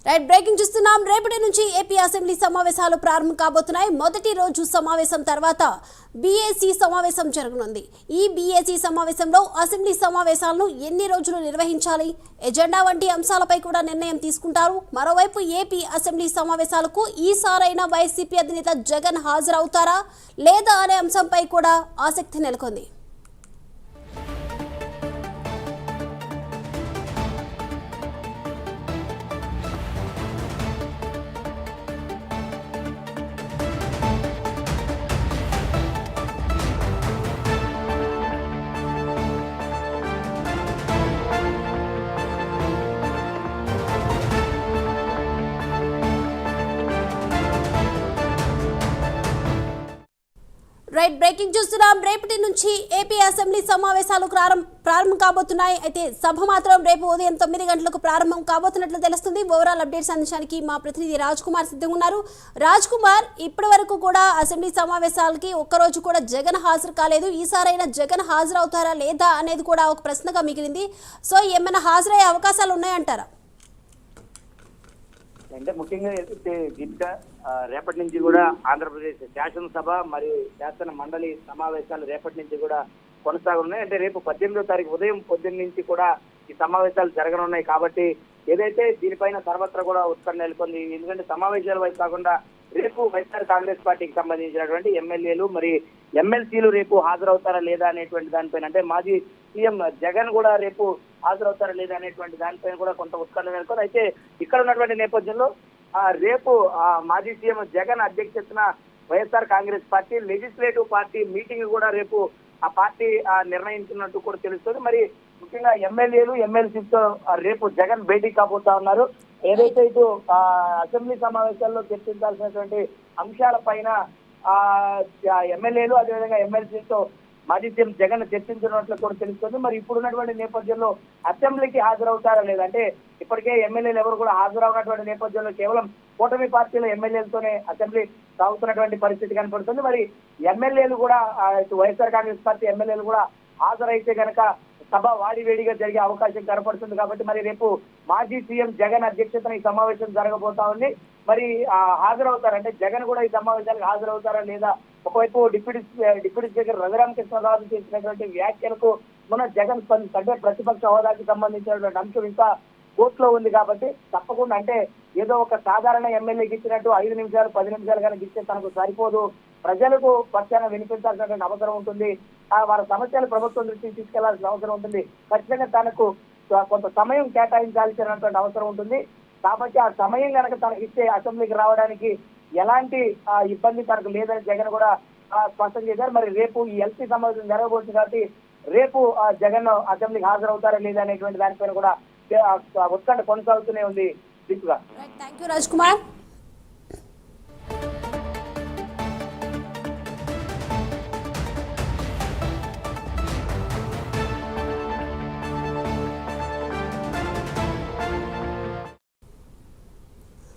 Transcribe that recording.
Right breaking చూస్తున్నాం. రేపటి నుంచి ఏపీ అసెంబ్లీ సమావేశాలు ప్రారంభం కాబోతున్నాయి. మొదటి రోజు సమావేశం తర్వాత బీఏసీ సమావేశం జరగనుంది. ఈ బీఏసీ సమావేశంలో అసెంబ్లీ సమావేశాలను ఎన్ని రోజులు నిర్వహించాలి, ఎజెండా వంటి అంశాలపై కూడా నిర్ణయం తీసుకుంటారు. మరోవైపు ఏపీ అసెంబ్లీ సమావేశాలకు ఈసారైనా వైసీపీ అధినేత జగన్ హాజరవుతారా లేదా అనే అంశంపై కూడా ఆసక్తి నెలకొంది. రైట్ బ్రేకింగ్ చూస్తున్నాం. రేపటి నుంచి ఏపీ అసెంబ్లీ సమావేశాలు ప్రారంభం కాబోతున్నాయి. అయితే సభ మాత్రం రేపు ఉదయం 9 గంటలకు ప్రారంభం కాబోతున్నట్లు తెలుస్తుంది. ఓవరాల్ అప్డేట్స్ అందించడానికి మా ప్రతినిధి రాజ్ కుమార్ సిద్ధంగా ఉన్నారు. రాజ్ కుమార్, ఇప్పటి వరకు కూడా అసెంబ్లీ సమావేశాలకి ఒక్కరోజు కూడా జగన్ హాజరు కాలేదు. ఈసారైనా జగన్ హాజరవుతారా లేదా అనేది కూడా ఒక ప్రశ్నగా మిగిలింది. సో ఏమైనా హాజరయ్యే అవకాశాలు ఉన్నాయంటారా? అంటే ముఖ్యంగా దీపిక, రేపటి నుంచి కూడా ఆంధ్రప్రదేశ్ శాసనసభ మరియు శాసన మండలి సమావేశాలు రేపటి నుంచి కూడా కొనసాగనున్నాయి. అంటే రేపు 18వ తారీఖు ఉదయం 10 నుంచి కూడా ఈ సమావేశాలు జరగనున్నాయి. కాబట్టి ఏదైతే దీనిపైన సర్వత్రా కూడా ఉత్కంఠ నెలకొంది. ఎందుకంటే సమావేశాల వైపు కాకుండా రేపు వైఎస్ఆర్ కాంగ్రెస్ పార్టీకి సంబంధించినటువంటి ఎమ్మెల్యేలు మరి ఎమ్మెల్సీలు రేపు హాజరవుతారా లేదా అనేటువంటి దానిపైన, అంటే మాజీ సీఎం జగన్ కూడా రేపు హాజరవుతారా లేదా అనేటువంటి దానిపైన కూడా కొంత ఉత్కంఠ నెలకొంది. అయితే ఇక్కడ ఉన్నటువంటి నేపథ్యంలో రేపు మాజీ సీఎం జగన్ అధ్యక్షతన YSR Congress party legislative party meeting కూడా రేపు ఆ పార్టీ నిర్ణయించినట్టు కూడా తెలుస్తుంది. మరి ముఖ్యంగా ఎమ్మెల్యేలు ఎమ్మెల్సీతో రేపు జగన్ భేటీ కాబోతా ఉన్నారు. ఏదైతే ఇటు అసెంబ్లీ సమావేశాల్లో చర్చించాల్సినటువంటి అంశాల పైన ఎమ్మెల్యేలు అదేవిధంగా ఎమ్మెల్సీతో మాజీ సీఎం జగన్ చర్చించినట్లు కూడా తెలుస్తుంది. మరి ఇప్పుడున్నటువంటి నేపథ్యంలో అసెంబ్లీకి హాజరవుతారా లేదంటే ఇప్పటికే ఎమ్మెల్యేలు ఎవరు కూడా హాజరవునటువంటి నేపథ్యంలో కేవలం కూటమి పార్టీల ఎమ్మెల్యేలతోనే అసెంబ్లీ సాగుతున్నటువంటి పరిస్థితి కనపడుతుంది. మరి ఎమ్మెల్యేలు కూడా వైఎస్ఆర్ కాంగ్రెస్ పార్టీ ఎమ్మెల్యేలు కూడా హాజరైతే గనక సభ వాడివేడిగా జరిగే అవకాశం కనపడుతుంది. కాబట్టి మరి రేపు మాజీ సీఎం జగన్ అధ్యక్షతన ఈ సమావేశం జరగబోతా ఉంది. మరి హాజరవుతారంటే జగన్ కూడా ఈ సమావేశానికి హాజరవుతారా లేదా? ఒకవైపు డిప్యూటీ స్పీకర్ రఘురామకృష్ణరాజు చేసినటువంటి వ్యాఖ్యలకు మన జగన్ అంటే ప్రతిపక్ష హోదాకి సంబంధించినటువంటి అంశం ఇంకా కోర్టులో ఉంది. కాబట్టి తప్పకుండా అంటే ఏదో ఒక సాధారణ ఎమ్మెల్యేకి ఇచ్చినట్టు 5 నిమిషాలు 10 నిమిషాలు కనుక ఇస్తే తనకు సరిపోదు. ప్రజలకు పక్షాన వినిపించాల్సినటువంటి అవసరం ఉంటుంది. వారి సమస్యలు ప్రభుత్వం దృష్టికి తీసుకెళ్లాల్సిన అవసరం ఉంటుంది. ఖచ్చితంగా తనకు కొంత సమయం కేటాయించాల్సినటువంటి అవసరం ఉంటుంది. కాబట్టి ఆ సమయం కనుక తనకి ఇస్తే అసెంబ్లీకి రావడానికి ఎలాంటి ఇబ్బంది తనకు లేదని జగన్ కూడా స్పష్టం చేశారు. మరి రేపు ఈ ఎల్సీ సమావేశం జరగబోతుంది కాబట్టి రేపు జగన్ అసెంబ్లీకి హాజరవుతారా లేదా అనేటువంటి దానిపైన కూడా ఉత్కంఠ కొనసాగుతూనే ఉంది. Thank you Raj Kumar.